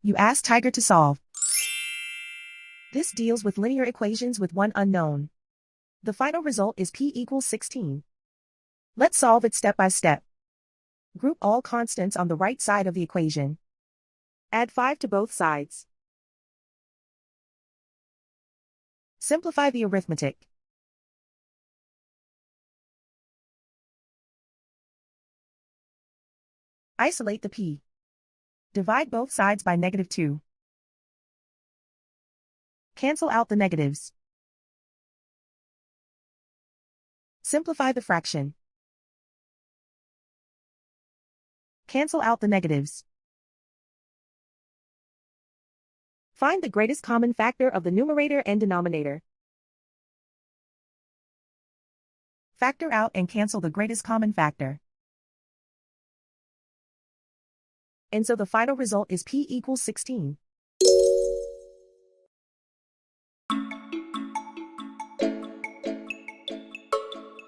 You ask Tiger to solve. This deals with linear equations with one unknown. The final result is p equals 16. Let's solve it step by step. Group all constants on the right side of the equation. Add 5 to both sides. Simplify the arithmetic. Isolate the p. Divide both sides by -2. Cancel out the negatives. Simplify the fraction. Cancel out the negatives. Find the greatest common factor of the numerator and denominator. Factor out and cancel the greatest common factor. And so the final result is p equals 16.